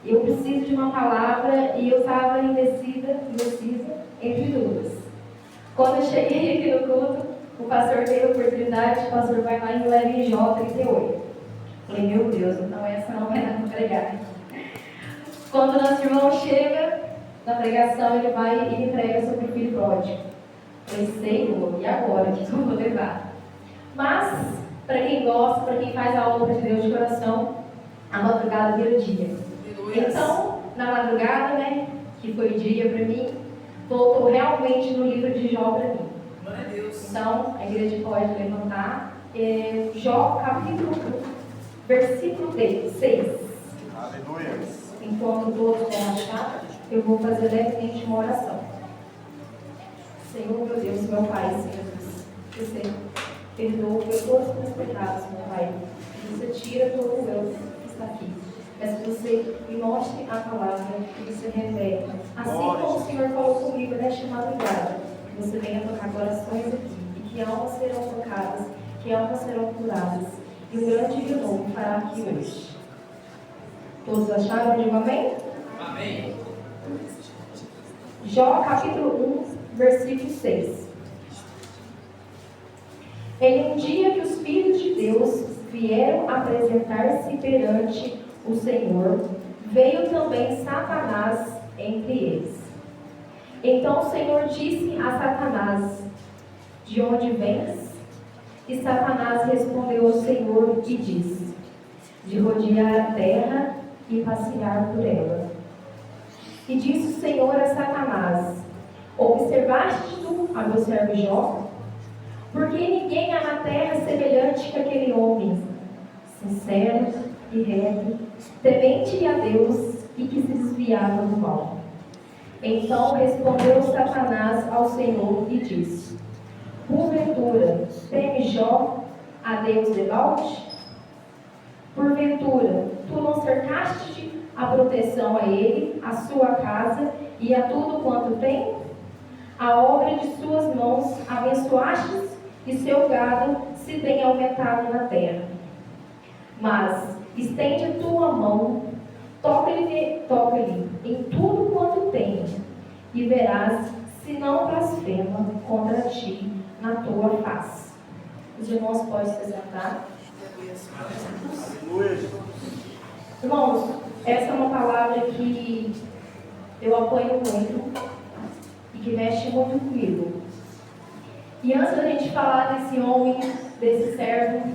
Eu preciso de uma palavra e eu estava indecisa entre duas. Quando eu cheguei aqui no culto, o pastor teve a oportunidade, o pastor vai lá e me leva em Jó 38. Falei, meu Deus, então essa não vai dar para pregar. Quando o nosso irmão chega na pregação, ele vai e me prega sobre o filho pródigo. Falei, Senhor, e agora? O que eu vou levar? Mas, para quem gosta, para quem faz a obra de Deus de coração, a madrugada vira dia. Então, na madrugada, né, que foi dia para mim, voltou realmente no livro de Jó para mim. Então, a igreja pode levantar. Jó, capítulo 1, versículo 6. Aleluia. Enquanto todos vão achar, eu vou fazer levemente uma oração. Senhor, meu Deus, meu Pai, Senhor Jesus, você perdoa todos os meus pecados, meu Pai. Você tira todo o meu que está aqui. Mas que você me mostre a palavra, que você revele. Assim como o Senhor falou comigo nesta madrugada, que você venha tocar corações aqui, e que almas serão tocadas, que almas serão curadas, e um grande renovo fará aqui hoje. Todos acharam? Digo amém? Amém. Jó, capítulo 1, versículo 6. Em um dia que os filhos de Deus vieram apresentar-se perante o Senhor, veio também Satanás entre eles. Então o Senhor disse a Satanás, de onde vens? E Satanás respondeu ao Senhor e disse, de rodear a terra e passear por ela. E disse o Senhor a Satanás, observaste tu a meu servo Jó? Porque ninguém há na terra semelhante que aquele homem, sincero e reto, temente a Deus e que se desviava do mal. Então respondeu Satanás ao Senhor e disse, porventura, teme Jó a Deus debalde? Porventura, tu não cercaste a proteção a ele, a sua casa e a tudo quanto tem? A obra de suas mãos abençoastes e seu gado se tem aumentado na terra. Mas estende a tua mão, toca-lhe em tudo quanto tem, e verás se não blasfema contra ti na tua face. Os irmãos podem se sentar. Aleluia. Irmãos, essa é uma palavra que eu apoio muito e que mexe muito comigo. E antes da gente falar desse homem, desse servo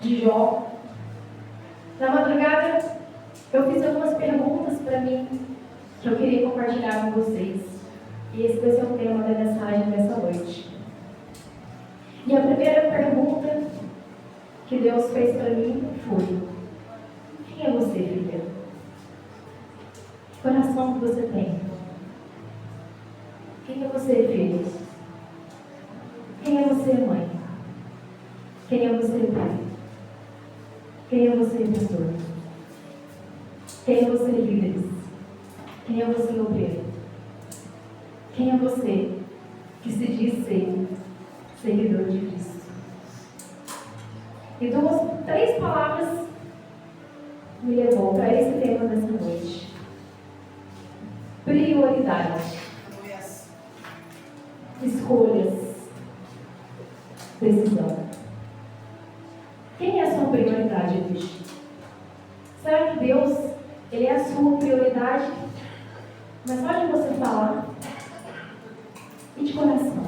de Jó, na madrugada eu fiz algumas perguntas para mim que eu queria compartilhar com vocês. E esse vai ser o tema da mensagem dessa noite. E a primeira pergunta que Deus fez para mim foi: quem é você, filha? Que coração que você tem? Quem é você, filho? Quem é você, mãe? Quem é você, pai? Quem é você, pastor? Quem é você, líderes? Quem é você, obreiro? Quem é você que se diz ser seguidor de Cristo? E três palavras me levou para esse tema dessa noite. Prioridade. Escolhas. Decisão. Quem é a sua prioridade hoje? Será que Deus, Ele é a sua prioridade? Mas só de você falar e de coração.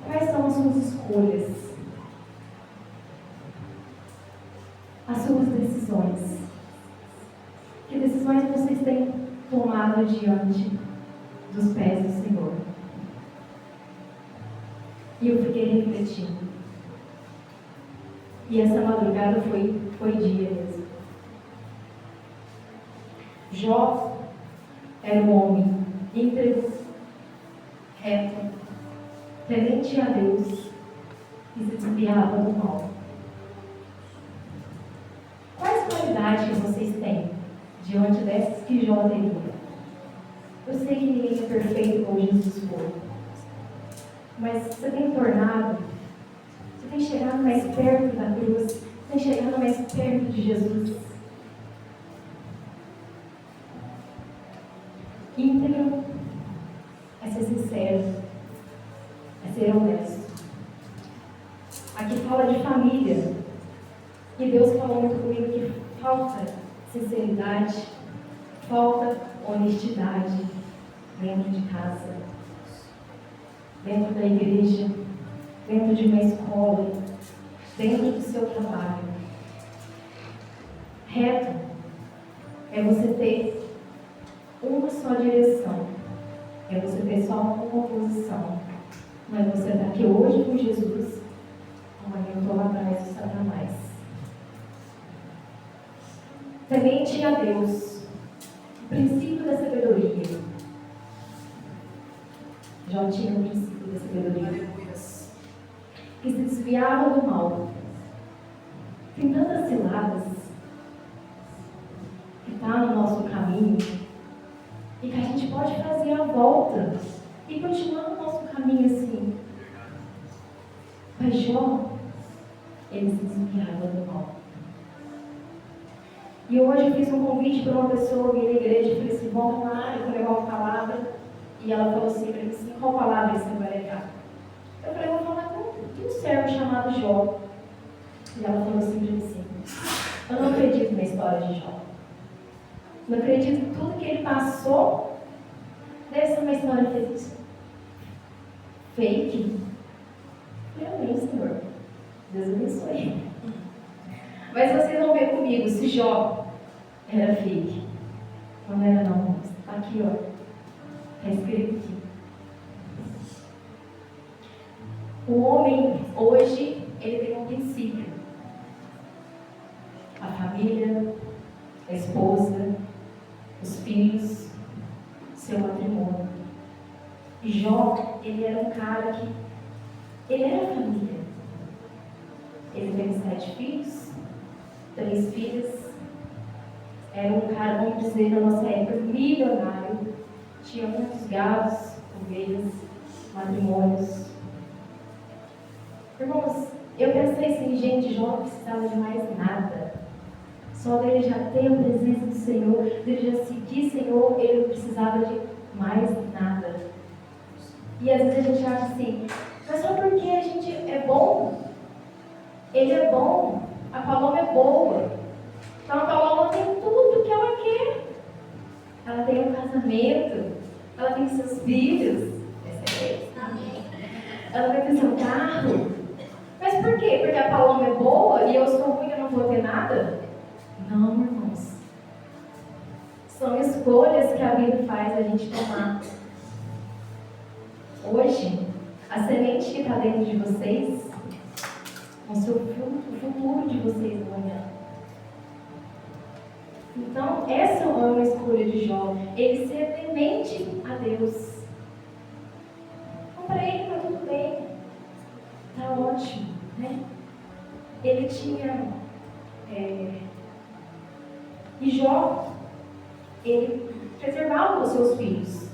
Quais são as suas escolhas? As suas decisões? Que decisões vocês têm tomado diante dos pés do Senhor? E eu fiquei refletindo. E essa madrugada foi dia mesmo. Jó era um homem íntegro, reto, temente a Deus e se desviava do mal. Quais qualidades que vocês têm diante dessas que Jó teria? Eu sei que ninguém é perfeito como Jesus foi, mas você tem tornado, você tem chegado mais perto da cruz, você tem chegado mais perto de Jesus. Íntegro é ser sincero, é ser honesto. Aqui fala de família. E Deus falou muito comigo que falta sinceridade, falta honestidade dentro de casa, dentro da igreja, dentro de uma escola, dentro do seu trabalho. Reto é você ter uma só direção, é você ter só uma posição. Não é você estar aqui hoje com Jesus, amanhã eu estou lá atrás do Satanás. Temente a Deus, o princípio da sabedoria. Jó tinha o princípio da sabedoria, que se desviava do mal. Tem tantas ciladas que está no nosso caminho e que a gente pode fazer a volta e continuar no nosso caminho assim. Mas Jó, ele se desviava do mal. E hoje eu fiz um convite para uma pessoa vir na igreja e falei assim, vamos lá, eu vou levar uma palavra. E ela falou assim para mim, assim, qual palavra você vai levar? Eu falei, eu vou falar com um servo chamado Jó. E ela falou assim para mim assim, eu não acredito na história de Jó. Não acredito em tudo que ele passou. Deve ser uma história fake. Amém, Senhor. Deus abençoe. Mas vocês vão ver comigo se Jó era fake. Não era não. Aqui, ó. Está escrito aqui. O homem, hoje, ele tem um princípio. A família, a esposa, os filhos, seu matrimônio. E Jó, ele era um cara que... Ele era família. Ele teve 7 filhos, 3 filhas. Era um cara, vamos dizer, na nossa época, milionário. Tinha muitos gados, ovelhas, matrimônios. Irmãos, eu pensei assim, gente, Jó não precisava de mais nada. Só dele já ter a presença do Senhor, dele já seguir o Senhor, ele não precisava de mais nada. E às vezes a gente acha assim, mas só porque a gente é bom, ele é bom, a Paloma é boa. Então a Paloma tem tudo que ela quer. Ela tem um casamento, ela tem seus filhos, ela vai ter seu carro. Mas por quê? Porque a Paloma é boa e eu sou ruim e eu não vou ter nada? Não, irmãos. São escolhas que a vida faz a gente tomar. Hoje, a semente que está dentro de vocês vai ser o futuro de vocês amanhã. Então, essa é uma escolha de Jó. Ele ser temente a Deus. Então, para ele está tudo bem. Está ótimo, né? Ele tinha... E Jó, ele preservava os seus filhos.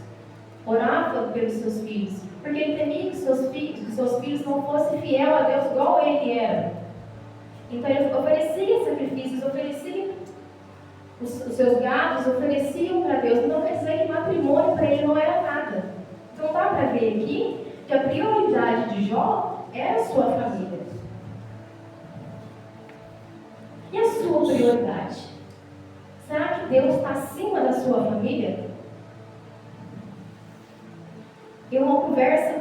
Orava pelos seus filhos. Porque ele temia que seus filhos não fossem fiéis a Deus igual ele era. Então ele oferecia sacrifícios, oferecia os seus gados, ofereciam para Deus. Não quer dizer que matrimônio para ele não era nada. Então dá para ver aqui que a prioridade de Jó era a sua família. E a sua prioridade? Será que Deus está acima da sua família? Em uma conversa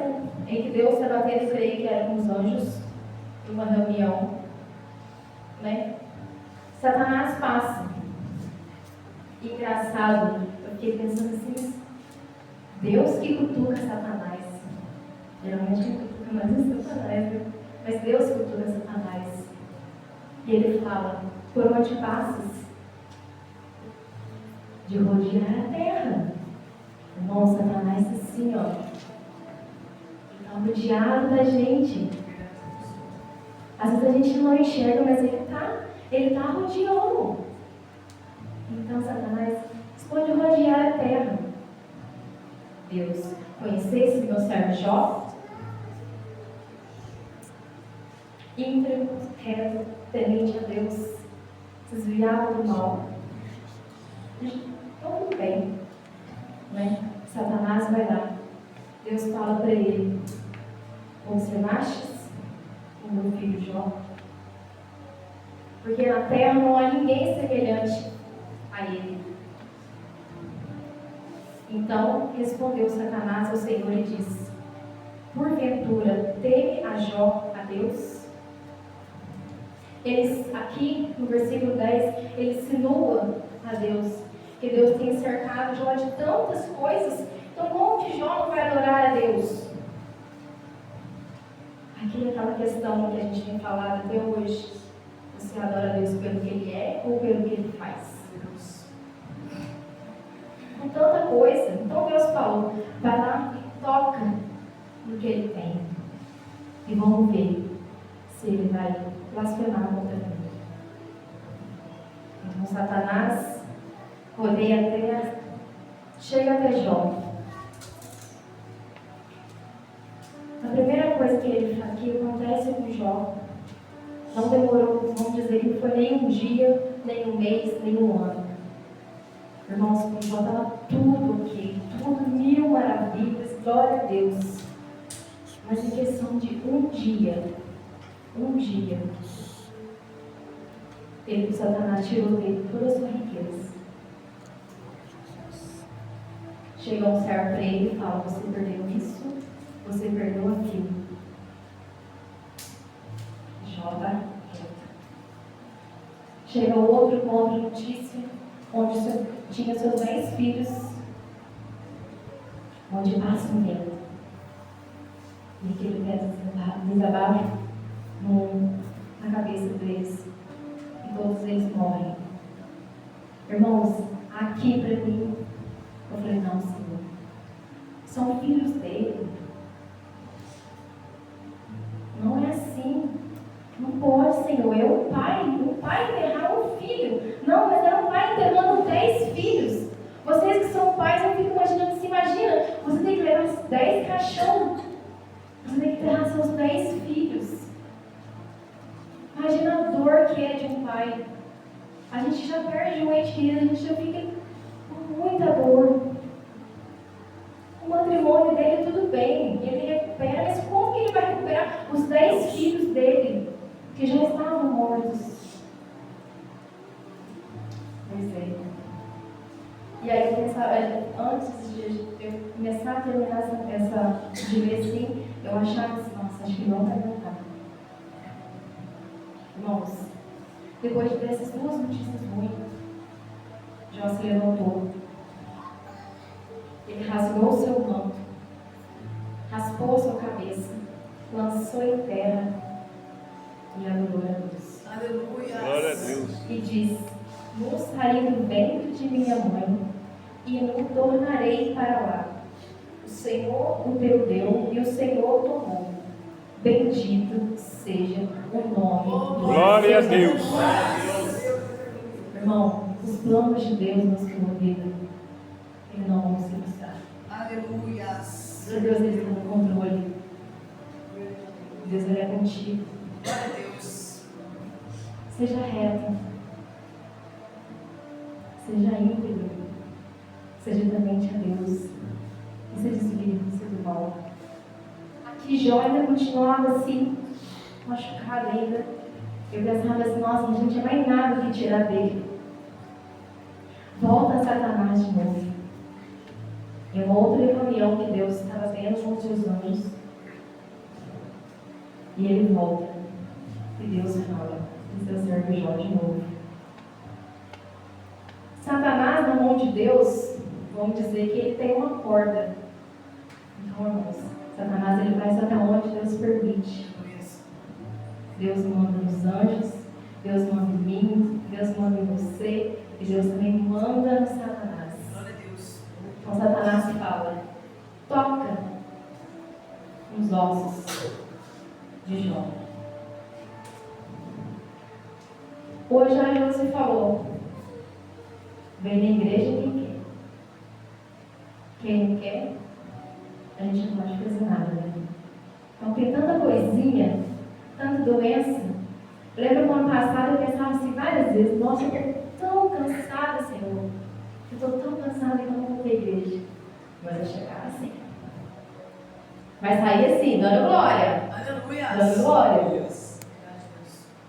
em que Deus estava tendo, creio que era com os anjos, em uma reunião, né? Satanás passa. Engraçado, eu fiquei pensando assim, Deus que cutuca Satanás. Geralmente quem cutuca mais é Satanás, né? Mas Deus cutuca Satanás. E ele fala, por onde passas? De rodear a terra. Irmão, Satanás assim, ó. Está rodeado da gente. Às vezes a gente não enxerga, mas ele tá rodeando. Então, Satanás pode rodear a terra. Deus, conhecesse meu servo Jó? Íntegro, reto, temente a Deus, desviado do mal. Tudo bem. né? Satanás vai lá. Deus fala para ele: observastes o meu filho Jó? Porque na terra não há ninguém semelhante a ele. Então respondeu Satanás ao Senhor e disse: porventura teme a Jó a Deus? Eles, aqui no versículo 10, ele insinua a Deus que Deus tem cercado Jó de tantas coisas. Então como que Jó não vai adorar a Deus? Aqui é aquela questão que a gente tem falado até hoje. Você adora a Deus pelo que Ele é ou pelo que Ele faz? Com tanta coisa. Então Deus falou: vai lá e toca no que Ele tem. E vamos ver se Ele vai blasfemar contra Ele. Então Satanás rodeia a terra, chega até Jó. A primeira coisa que acontece com Jó, não demorou, vamos dizer, que não foi nem um dia, nem um mês, nem um ano. Irmãos, com Jó estava tudo ok, tudo mil maravilhas, glória a Deus. Mas em questão de um dia, o Satanás tirou dele toda a sua riqueza. Chega um servo para ele e fala: você perdeu isso, você perdeu aquilo. Jó vai quieto. Chega outro com outra notícia, onde tinha seus 10 filhos, onde passa um vento. E aquele vento desabafa na cabeça deles. E todos eles morrem. Irmãos, aqui para mim, eu falei: não, Senhor, são filhos dele. Não é assim. Não pode, Senhor. É o pai enterrar um filho. Não, mas era um pai enterrando 10 filhos. Vocês que são pais, eu fico imaginando, se imagina, você tem que levar os 10 caixão. Você tem que enterrar seus 10 filhos. Imagina a dor que é de um pai. A gente já perde um ente querido, a gente já fica com muita dor. O matrimônio dele, tudo bem, ele recupera, mas como que ele vai recuperar os 10 filhos dele, que já estavam mortos? Pois é. E aí, antes de eu começar a terminar de ler assim, eu achava assim: nossa, acho que não vai aguentar. Irmãos, depois dessas duas notícias ruins, Jó se levantou. Ele rasgou o seu manto, raspou a sua cabeça, lançou em terra e adorou a Deus. Aleluia! Glória a Deus! E disse: não saí do ventre de minha mãe e não tornarei para lá. O Senhor o teu deu e o Senhor tomou. Bendito seja o nome do Glória a Deus! Irmão, os planos de Deus na sua vida, Ele não vão se frustrar. Aleluia! Porque Deus está no controle. Deus é contigo. Glória a Deus! Seja reto. Seja íntegro. Seja temente a Deus. E se desvie do mal. Aqui Jó ainda continuava assim, machucado ainda. Eu pensava assim: nossa, a gente não tinha mais nada que tirar dele. Volta a Satanás de novo. Em uma outra reunião que Deus estava tendo com os seus anjos. E ele volta. E Deus fala: e seu servo Jó de novo. Satanás, na mão de Deus, vamos dizer que ele tem uma corda. Então, irmãos, Satanás ele vai até onde Deus permite. Deus manda nos anjos, Deus manda em mim, Deus manda em você, e Deus também manda no Satanás. Então Satanás fala: toca nos ossos de Jó. Hoje a Josi falou: vem na igreja quem quer. Quem não quer, a gente não pode fazer nada, né? Então tem tanta coisinha, tanta doença. Lembra no ano passado eu pensava assim várias vezes: nossa, eu estou tão cansada, Senhor. Eu estou tão cansada que eu não vou para a igreja. Mas vai chegar assim. Vai sair assim, dando glória. Aleluia. Dando glória.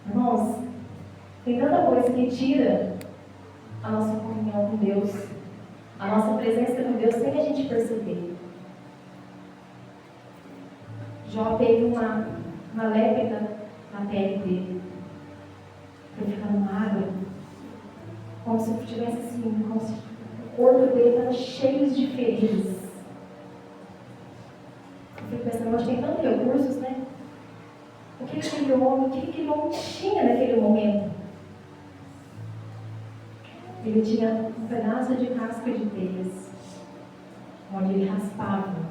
Irmãos, tem tanta coisa que tira a nossa comunhão com Deus, a nossa presença com Deus, sem a gente perceber. Jó teve uma lepra na pele dele. Foi ficando magro. Como se tivesse assim, como se o corpo dele estava cheio de feridas. Eu fico pensando, hoje tem tantos recursos, né? O que aquele homem tinha naquele momento? Ele tinha um pedaço de casca de telhas, onde ele raspava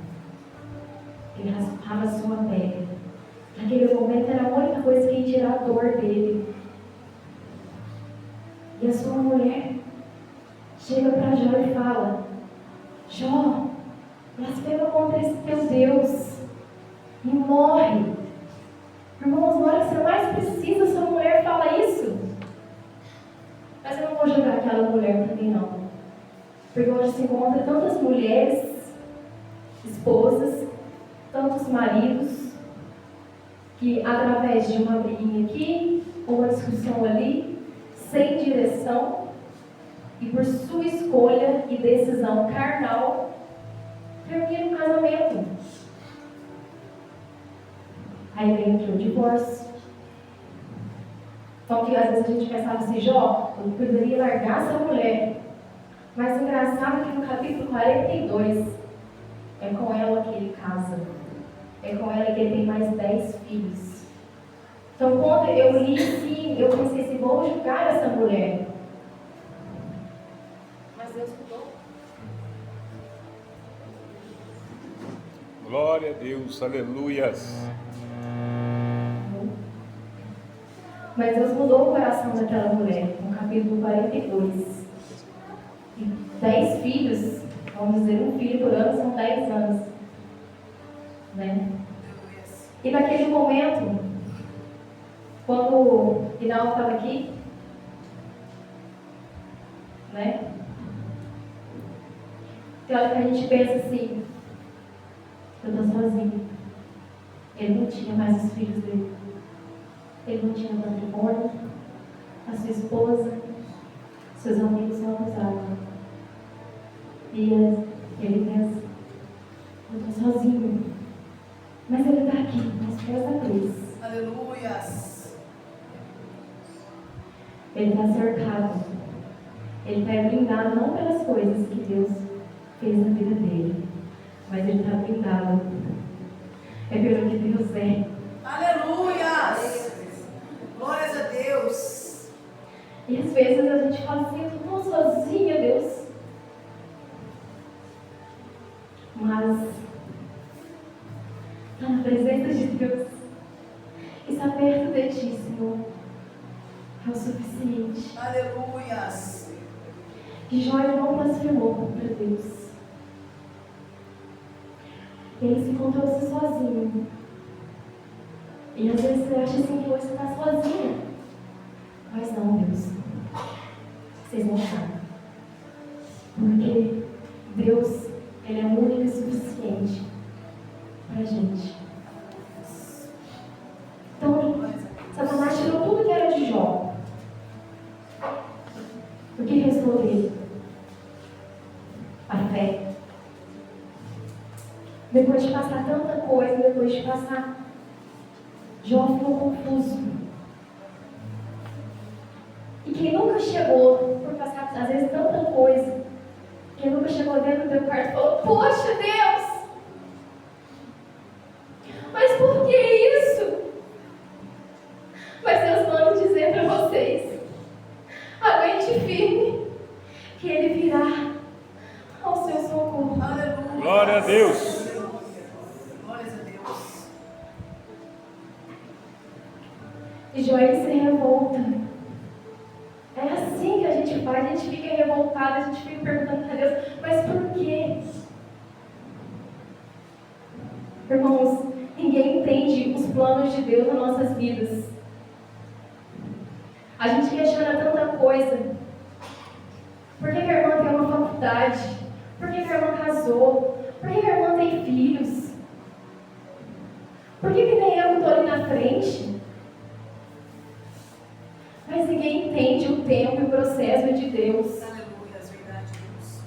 a sua pele. Naquele momento era a única coisa que ia tirar a dor dele. E a sua mulher chega para Jó e fala: Jó, blasfema contra esse teu Deus e morre. Irmãos, na hora que você mais precisa, sua mulher fala isso. Mas eu não vou julgar aquela mulher também não. Porque hoje se encontra tantas mulheres, esposas, tantos maridos, que através de uma briguinha aqui, ou uma discussão ali, sem direção, e por sua escolha e decisão carnal, termina o casamento. Aí vem o divórcio. Então que às vezes a gente pensava assim, Jó, eu poderia largar essa mulher. Mas engraçado que no capítulo 42, é com ela que ele casa. É com ela que ele tem mais 10 filhos. Então quando eu li assim, eu pensei assim, vou julgar essa mulher. Mas Deus mudou. Glória a Deus, aleluias. Mas Deus mudou o coração daquela mulher, no capítulo 42. E 10 filhos, vamos dizer, um filho por ano, são 10 anos. Né? E naquele momento, quando o Hinaldo estava aqui, né? Tem hora que a gente pensa assim, eu estou sozinho. Ele não tinha mais os filhos dele. Ele não tinha matrimônio, a sua esposa, seus amigos não acusavam. E ele pensa, eu estou sozinho. Mas ele está aqui, nos pés da cruz. Aleluias. Ele está cercado. Ele está blindado não pelas coisas que Deus fez na vida dele, mas ele está blindado. É pelo que Deus é. Aleluias. Glórias a Deus. E às vezes a gente fala assim, eu estou sozinha, Deus. Mas está na presença de Deus. Está perto de ti, Senhor. É o suficiente. Aleluias. E Jó não blasfemou contra Deus. Ele se encontrou-se sozinho. E às vezes você acha assim que hoje você está sozinha. Mas não, Deus. Vocês não sabem. Porque Deus, Ele é único e suficiente para a gente. Então, Satanás tirou tudo que era de Jó. O que restou dele? A fé. Depois de passar tanta coisa, depois de passar, Jó ficou confuso. E quem nunca chegou, por passar às vezes tanta coisa, quem nunca chegou dentro do teu quarto e falou, poxa Deus, mas por que isso? Mas Deus manda dizer para vocês, aguente firme, que Ele virá ao seu socorro. Aleluia. Glória a Deus. Glórias a Deus. E Jó ele se revolta. É assim que a gente faz, a gente fica revoltado, a gente fica perguntando para Deus, mas por quê? Irmãos, ninguém entende os planos de Deus nas nossas vidas. A gente questiona tanta coisa. Por que a irmã tem uma faculdade? Por que que a irmã casou? Por que que a irmã tem filhos? Por que que nem eu estou ali na frente? Mas ninguém entende o tempo e o processo de Deus. Aleluia, verdade, Deus.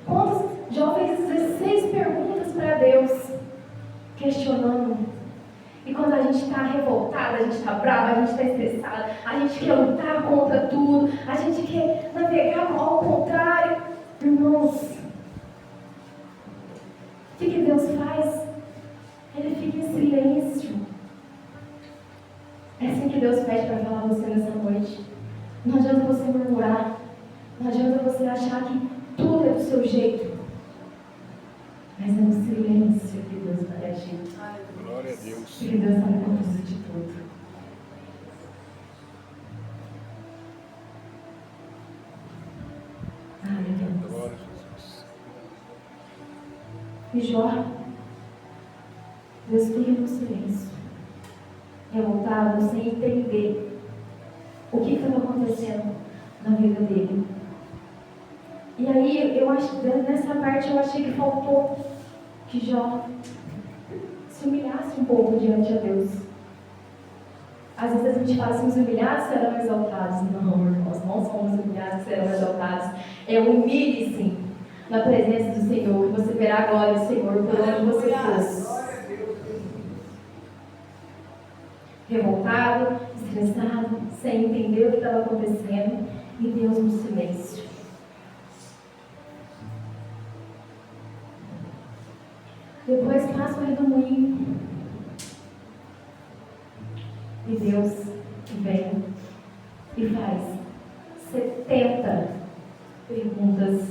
Quantos Jó fez 16 perguntas para Deus, questionando. E quando a gente está revoltada, a gente está brava, a gente está estressada, a gente quer lutar contra tudo, a gente quer navegar ao contrário. Irmãos, o que Deus faz? Ele fica em silêncio. É assim que Deus pede para falar a você nessa noite. Não adianta você murmurar. Não adianta você achar que tudo é do seu jeito. Mas é no silêncio que Deus vai agir. Glória a Deus. Porque Deus está no controle de tudo. Aleluia. Glória a Jesus. E Jó, Deus fica no silêncio, revoltado, sem entender o que estava acontecendo na vida dele. E aí, eu acho, nessa parte, eu achei que faltou que Jó se humilhasse um pouco diante de Deus. Às vezes a gente fala assim, os humilhados serão exaltados. Não, irmãos, não somos humilhados que serão exaltados. Humilhe-se na presença do Senhor, que você verá a glória do Senhor por onde você for. Revoltado, estressado, sem entender o que estava acontecendo, e Deus no silêncio. Depois passa o redemoinho. E Deus vem e faz 70 perguntas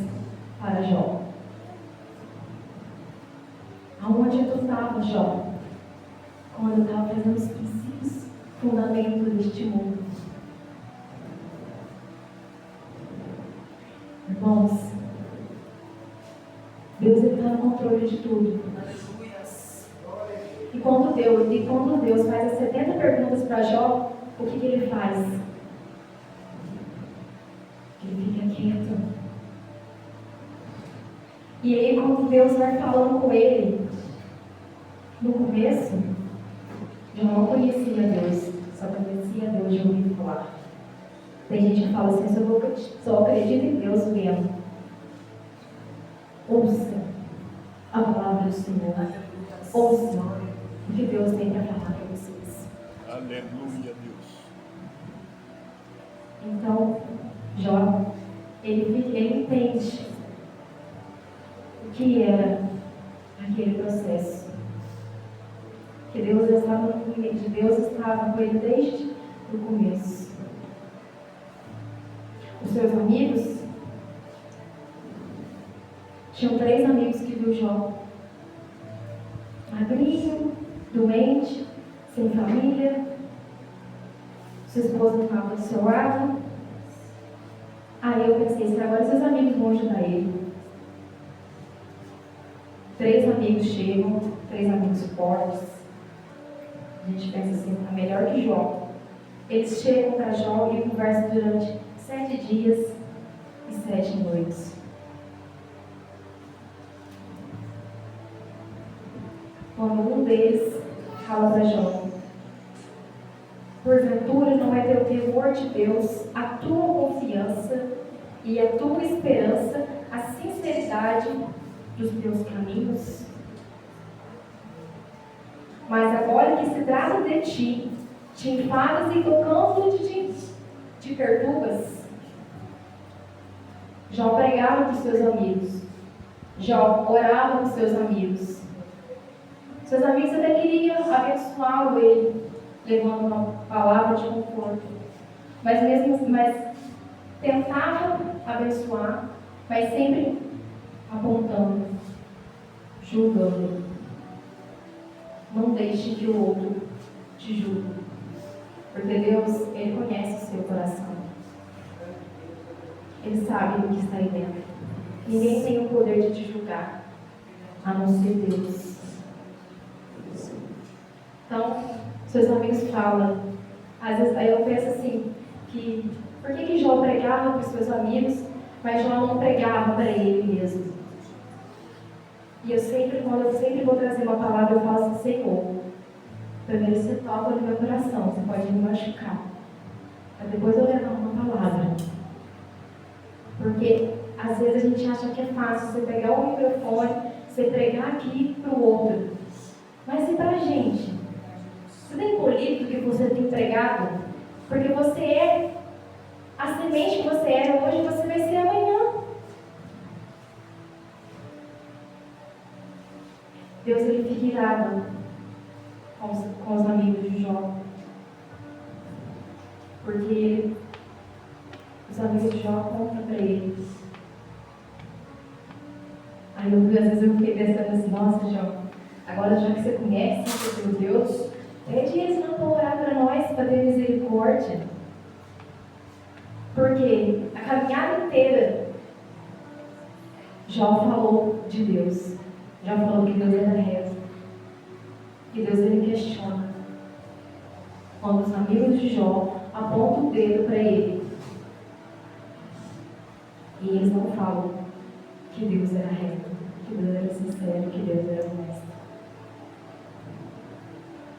para Jó. Aonde tu estava, Jó? Quando eu estava fazendo os princípios, fundamentos deste mundo. Irmãos, Deus está no controle de tudo. E quando Deus faz as 70 perguntas para Jó, o que ele faz? Ele fica quieto. E aí, quando Deus vai falando com ele, no começo, Jó não conhecia Deus, só conhecia Deus de ouvir falar. Tem gente que fala assim, só acredita em Deus vendo. Ouça a palavra do Senhor. Ouça o que Deus tem para falar para vocês. Aleluia, Deus. Então, Jó, ele entende o que era aquele processo. Que Deus estava com ele desde o começo. Os seus amigos, tinham 3 amigos que viu Jó. Magrinho, doente, sem família, sua esposa não estava do seu lado. Aí eu pensei, agora seus amigos vão ajudar ele. 3 amigos chegam, 3 amigos fortes. A gente pensa assim, tá melhor que Jó. Eles chegam para Jó e conversam durante 7 dias e 7 noites. Quando um deles fala para Jó, porventura não é teu temor de Deus, a tua confiança e a tua esperança, a sinceridade dos teus caminhos? Mas agora que se trata de ti, te enfadas e tocando te perturbas. Jó pregava para os seus amigos. Jó orava para os seus amigos. Seus amigos até queriam abençoá-lo, ele, levando uma palavra de conforto. Mas tentava abençoar, mas sempre apontando, julgando. Não deixe que o outro te julgue. Porque Deus, Ele conhece o seu coração. Ele sabe o que está aí dentro. Ninguém tem o poder de te julgar, a não ser Deus. Então, seus amigos falam. Às vezes, aí eu penso assim, por que Jó pregava para os seus amigos, Mas Jó não pregava para ele mesmo. E quando eu sempre vou trazer uma palavra, eu falo assim: Senhor, primeiro você toca no meu coração, você pode me machucar. Mas depois eu levo uma palavra. Porque às vezes a gente acha que é fácil você pegar o microfone, você pregar aqui para o outro. Mas e para a gente? Você tem colhido o que você tem pregado? Porque você é a semente que você era hoje, você vai ser amanhã. Deus, ele fica irado com os amigos de Jó. Porque os amigos de Jó contam para ele. Aí às vezes eu fiquei pensando assim: nossa, Jó, agora já que você conhece o seu Deus, pede eles não para orar para nós, para ter misericórdia. Porque a caminhada inteira Jó falou de Deus. Já falou que Deus era reto. Que Deus ele questiona. Quando os amigos de Jó apontam o dedo para ele. E eles não falam que Deus era reto, que Deus era sincero, que Deus era honesto.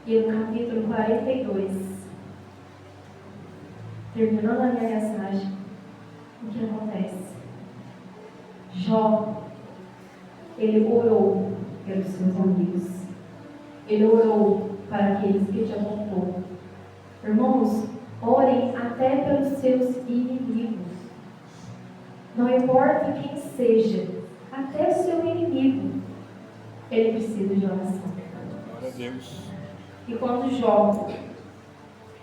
E no capítulo 42, terminando a minha mensagem, o que acontece? Jó, ele orou pelos seus amigos. Ele orou para aqueles que te apontou. Irmãos, orem até pelos seus inimigos. Não importa quem seja, até o seu inimigo, ele precisa de oração. Glória a Deus. E quando Jó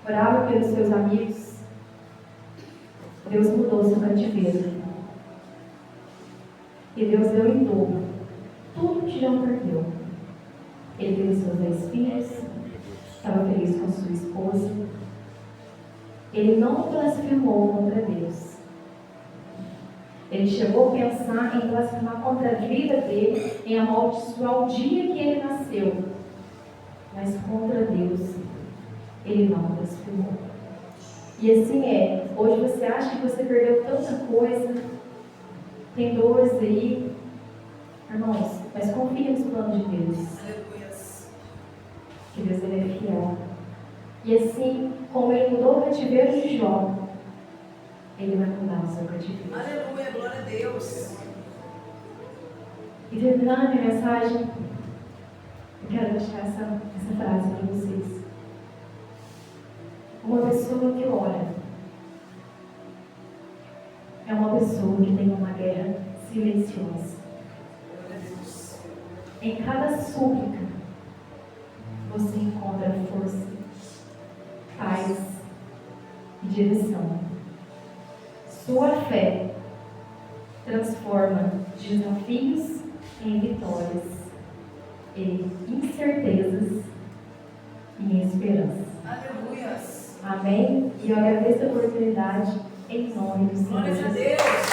orava pelos seus amigos, Deus mudou seu cativeiro. E Deus deu em dobro tudo que Jó perdeu. Ele teve seus 10 filhos, estava feliz com sua esposa. Ele não blasfemou contra Deus. Ele chegou a pensar em blasfemar contra a vida dele, em amaldiçoar o dia que ele nasceu. Mas contra Deus, ele não blasfemou. E assim é. Hoje você acha que você perdeu tanta coisa, tem dores aí. Irmãos, mas confia nos planos de Deus. Que Deus ele é fiel. E assim como ele mudou o cativeiro de Jó, ele vai mudar o seu cativeiro. Aleluia, glória a Deus. E terminando a minha mensagem, eu quero deixar essa frase para vocês. Uma pessoa que ora é uma pessoa que tem uma guerra silenciosa. Em cada súplica, você encontra força, paz e direção. Sua fé transforma desafios em vitórias, e incertezas em esperança. Aleluia. Amém? E eu agradeço a oportunidade em nome do Senhor Glória a Jesus. Deus.